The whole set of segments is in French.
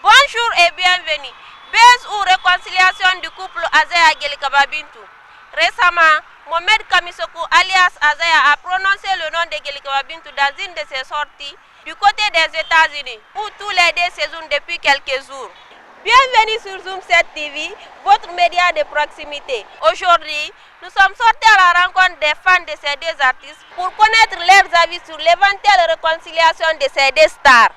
Bonjour et bienvenue. Baisse ou réconciliation du couple Azaya Gelikaba Bintou. Récemment, Mohamed Kamisoko alias Azaya a prononcé le nom de Gelikaba Bintou dans une de ses sorties du côté des États-Unis, où tous les deux séjournent depuis quelques jours. Bienvenue sur Zoom 7 TV, votre média de proximité. Aujourd'hui, nous sommes sortis à la rencontre des fans de ces deux artistes pour connaître leurs avis sur l'éventuelle réconciliation de ces deux stars.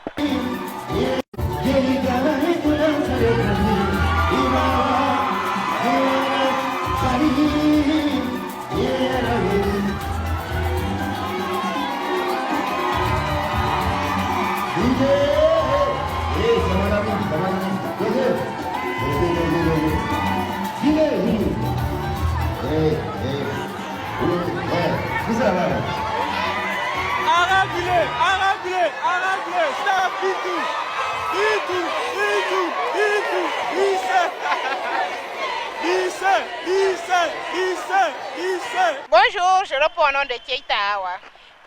Bonjour, je réponds au nom de Keita Awa.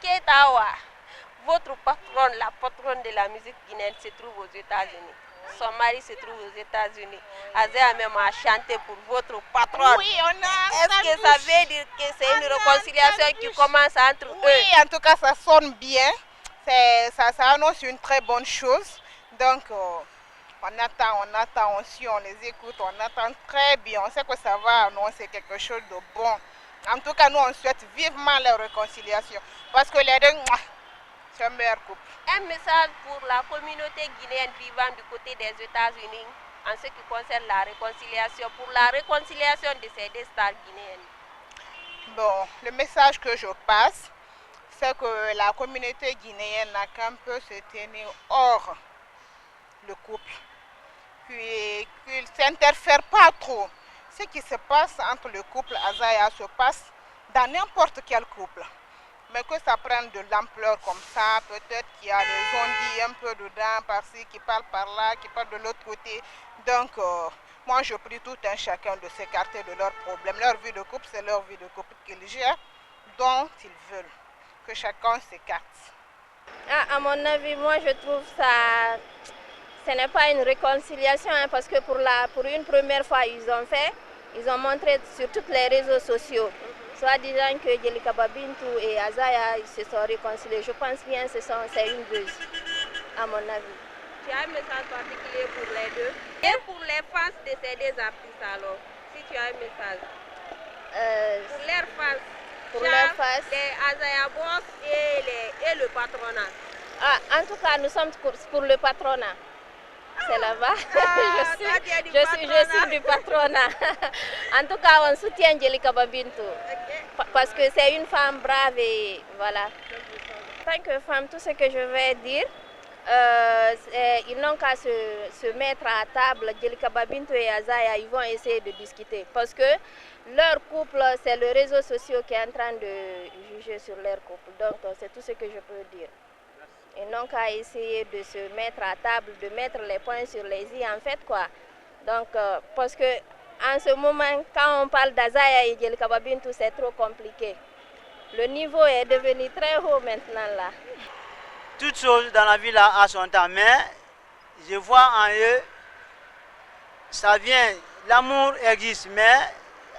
Keita Awa, votre patronne, la patronne de la musique guinéenne, se trouve aux États-Unis. Son mari se trouve aux États-Unis. Azaya même a chanté pour votre patronne. Oui, on a. Est-ce que ça veut dire que c'est une réconciliation qui commence entre eux? Oui, en tout cas, ça sonne bien. Ça annonce une très bonne chose. Donc, on attend aussi, on les écoute, on attend très bien. On sait que ça va annoncer quelque chose de bon. En tout cas, nous, on souhaite vivement leur réconciliation. Parce que les deux, c'est un meilleur couple. Un message pour la communauté guinéenne vivant du côté des États-Unis en ce qui concerne la réconciliation, pour la réconciliation de ces deux stars guinéennes. Bon, le message que je passe, c'est que la communauté guinéenne n'a qu'un peu se tenir hors le couple. Puis qu'il ne s'interfère pas trop. Ce qui se passe entre le couple Azaya se passe dans n'importe quel couple. Mais que ça prenne de l'ampleur comme ça, peut-être qu'il y a les ondits un peu dedans, par-ci, qui parlent par là, qui parlent de l'autre côté. Donc, moi, je prie tout un chacun de s'écarter de leurs problèmes. Leur vie de couple, c'est leur vie de couple qu'ils gèrent, dont ils veulent. Que chacun s'écarte. À mon avis, moi, je trouve ça... Ce n'est pas une réconciliation, hein, parce que pour une première fois, ils ont montré sur tous les réseaux sociaux, soit disant que Gelikaba Bintou et Azaya ils se sont réconciliés. Je pense bien que c'est une buzz, à mon avis. Tu as un message particulier pour les deux? Et pour les fans de ces deux artistes alors, si tu as un message? Pour leurs fans. Pour leurs fans. Les Azaya Boss et le patronat. En tout cas, nous sommes pour le patronat. C'est là-bas. Je suis du patronat. En tout cas, on soutient Gelikaba Bintou. Parce que c'est une femme brave et voilà. En tant que femme, tout ce que je vais dire, ils n'ont qu'à se mettre à table. Gelikaba Bintou et Azaya, ils vont essayer de discuter. Parce que leur couple, c'est le réseau social qui est en train de juger sur leur couple. Donc, c'est tout ce que je peux dire. Ils n'ont qu'à essayer de se mettre à table, de mettre les points sur les i en fait quoi. Donc parce que en ce moment, quand on parle d'Azaya et Gelikaba Bintou, c'est trop compliqué. Le niveau est devenu très haut maintenant là. Toute chose dans la vie là a son temps, mais je vois en eux, ça vient, l'amour existe, mais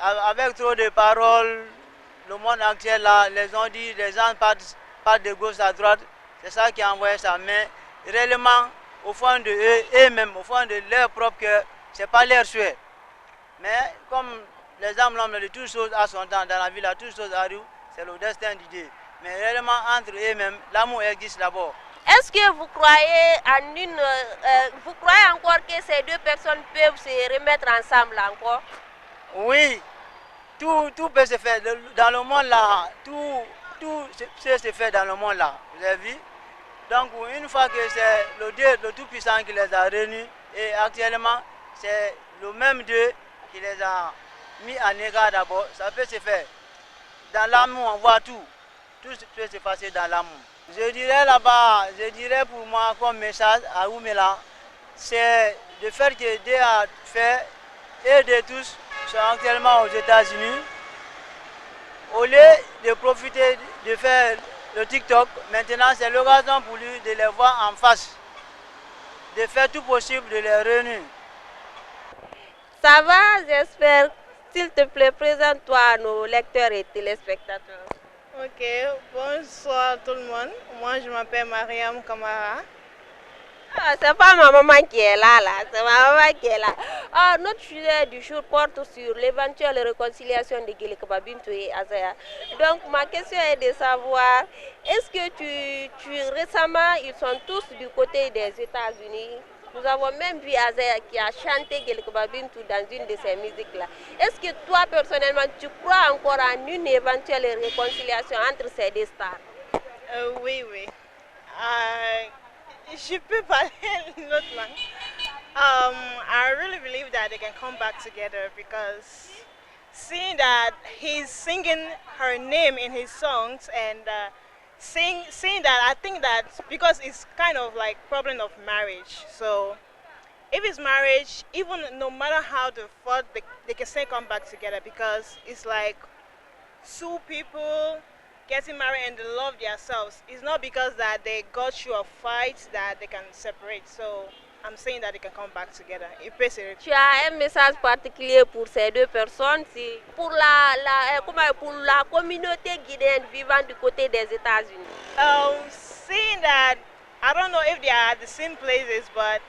avec trop de paroles, le monde actuel là, les gens disent, les gens partent de gauche à droite. C'est ça qui a envoyé ça, mais réellement, au fond de eux-mêmes, au fond de leur propre cœur, ce n'est pas leur souhait. Mais comme les âmes l'ont dit, toutes choses à son temps, dans la vie là, toutes choses arrivent, c'est le destin de Dieu. Mais réellement, entre eux-mêmes, l'amour existe d'abord. Est-ce que vous croyez vous croyez encore que ces deux personnes peuvent se remettre ensemble encore? Oui, tout peut se faire. Dans le monde là, tout se fait dans le monde là, vous avez vu? Donc une fois que c'est le Dieu, le Tout-Puissant qui les a réunis, et actuellement c'est le même Dieu qui les a mis en égard d'abord, ça peut se faire. Dans l'amour, on voit tout peut se passer dans l'amour. Je dirais là-bas, je dirais pour moi comme message à Oumela, c'est de faire que Dieu a fait, et de tous sont actuellement aux États-Unis. Au lieu de profiter de faire le TikTok, maintenant c'est l'occasion pour lui de les voir en face. de faire tout possible de les réunir. Ça va, j'espère. S'il te plaît, présente-toi à nos lecteurs et téléspectateurs. Ok, bonsoir tout le monde. Moi, je m'appelle Mariam Kamara. Ah, c'est pas ma maman qui est là, c'est ma maman qui est là. Ah, notre sujet du jour porte sur l'éventuelle réconciliation de Guelekaba Bintou et Azaya. Donc, ma question est de savoir, est-ce que récemment, ils sont tous du côté des États-Unis? Nous avons même vu Azaya qui a chanté Guelekaba Bintou dans une de ses musiques-là. Est-ce que toi, personnellement, tu crois encore en une éventuelle réconciliation entre ces deux stars? Oui. Je peux parler une autre langue. I really believe that they can come back together because seeing that he's singing her name in his songs and seeing that, I think that because it's kind of like problem of marriage. So if it's marriage, even no matter how they fought, they can still come back together because it's like two people getting married and they love themselves. It's not because that they got through a fight that they can separate. So I'm saying that they can come back together. Tu as un message particulier pour ces deux personnes, pour pour la communauté guinéenne vivant du côté des États-Unis? Seeing that, I don't know if they are at the same places, but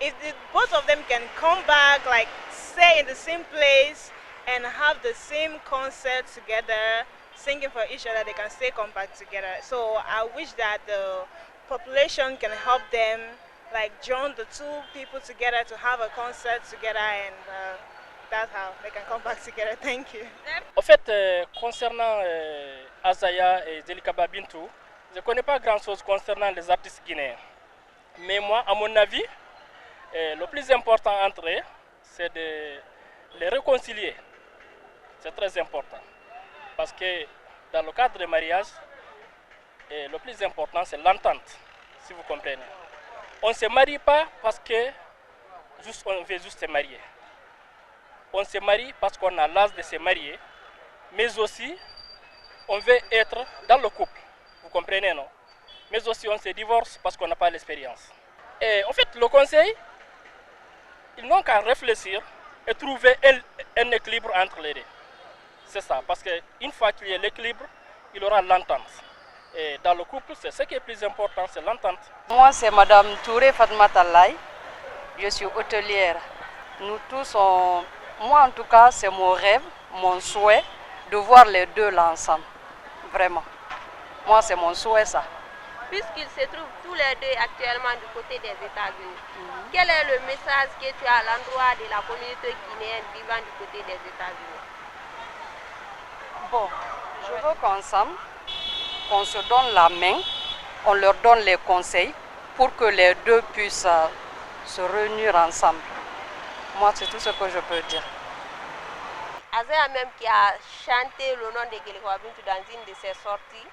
if both of them can come back, like stay in the same place and have the same concert together, singing for each other, they can still come back together. So I wish that the population can help them, like join the two people together to have a concert together, and that's how they can come back together. Thank you. En fait, concernant Azaya et Guelekaba Bintou, je ne connais pas grand-chose concernant les artistes guinéens. Mais moi, à mon avis, le plus important entre eux, c'est de les réconcilier. C'est très important. Parce que dans le cadre du mariage, le plus important, c'est l'entente, si vous comprenez. On ne se marie pas parce que on veut juste se marier. On se marie parce qu'on a l'âge de se marier, mais aussi on veut être dans le couple. Vous comprenez, non? Mais aussi on se divorce parce qu'on n'a pas l'expérience. Et en fait, le conseil, ils n'ont qu'à réfléchir et trouver un équilibre entre les deux. C'est ça, parce qu'une fois qu'il y a l'équilibre, il y aura l'entente. Et dans le couple, c'est ce qui est plus important, c'est l'entente. Moi, c'est Madame Touré Fatmata Laye. Je suis hôtelière. Nous tous, moi en tout cas, c'est mon rêve, mon souhait de voir les deux là ensemble. Vraiment. Moi, c'est mon souhait, ça. Puisqu'ils se trouvent tous les deux actuellement du côté des États-Unis, quel est le message que tu as à l'endroit de la communauté guinéenne vivant du côté des États-Unis? Bon, je veux qu'ensemble, qu'on se donne la main, on leur donne les conseils pour que les deux puissent se réunir ensemble. Moi, c'est tout ce que je peux dire. Azaya même qui a chanté le nom de Guelekaba Bintou dans une de ses sorties,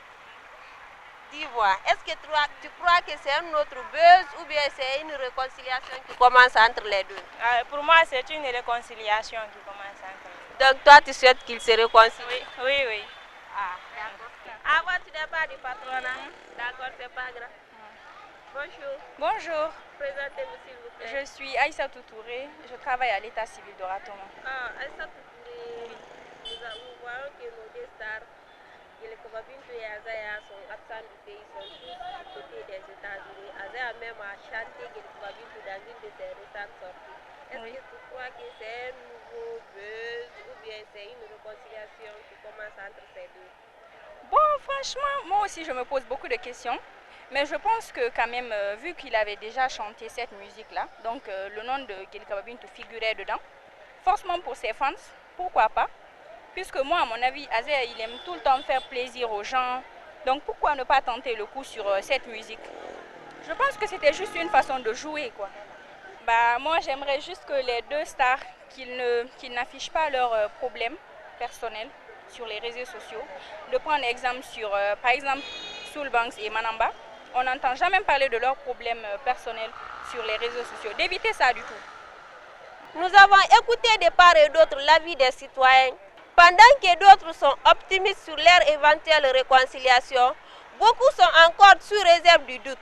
dis-moi, est-ce que tu crois que c'est un autre buzz ou bien c'est une réconciliation qui commence entre les deux? Pour moi, c'est une réconciliation qui commence entre les deux. Donc toi, tu souhaites qu'ils se réconcilient? Oui. Ah, d'accord. Avant, tu n'es pas du patronat? D'accord, c'est pas grave. Bonjour. Bonjour. Présentez-vous s'il vous plaît. Je suis Aïssatou Touré, je travaille à l'état civil de Ratoma. Ah, Aïssatou Touré, nous voyons que nos deux stars, Guelekaba Bintou et Azaya, sont absents du pays, sont tous du côté des États-Unis. Azaya même a chanté Guelekaba Bintou dans une de ses récentes sorties. Est-ce que tu crois que c'est un nouveau buzz ou bien c'est une réconciliation qui commence entre ces deux? Bon, franchement, moi aussi je me pose beaucoup de questions. Mais je pense que quand même, vu qu'il avait déjà chanté cette musique-là, donc le nom de Guelekaba Bintou figurait dedans, forcément pour ses fans, pourquoi pas? Puisque moi, à mon avis, Azaya, il aime tout le temps faire plaisir aux gens. Donc pourquoi ne pas tenter le coup sur cette musique? Je pense que c'était juste une façon de jouer, quoi. Bah, moi, j'aimerais juste que les deux stars, qu'ils n'affichent pas leurs problèmes personnels sur les réseaux sociaux, de prendre exemple sur, par exemple, Soul Banks et Manamba. On n'entend jamais parler de leurs problèmes personnels sur les réseaux sociaux. D'éviter ça du tout. Nous avons écouté de part et d'autre l'avis des citoyens. Pendant que d'autres sont optimistes sur leur éventuelle réconciliation, beaucoup sont encore sous réserve du doute.